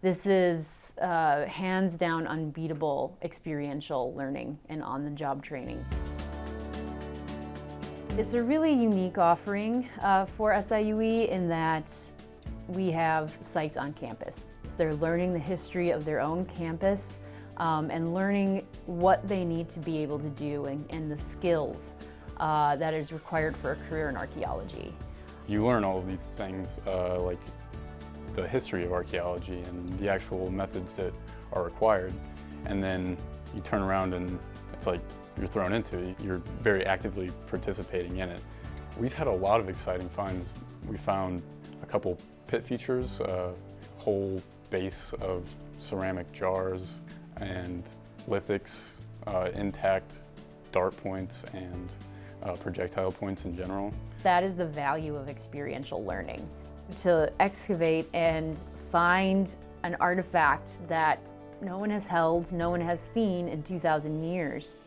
This is hands down unbeatable experiential learning and on-the-job training. It's a really unique offering for SIUE in that we have sites on campus. So they're learning the history of their own campus and learning what they need to be able to do and the skills that is required for a career in archaeology. You learn all of these things like the history of archaeology and the actual methods that are required, and then you turn around and it's like you're thrown into it. You're very actively participating in it. We've had a lot of exciting finds. We found a couple pit features, a whole base of ceramic jars and lithics, intact dart points and projectile points in general. That is the value of experiential learning. To excavate and find an artifact that no one has held, no one has seen in 2,000 years.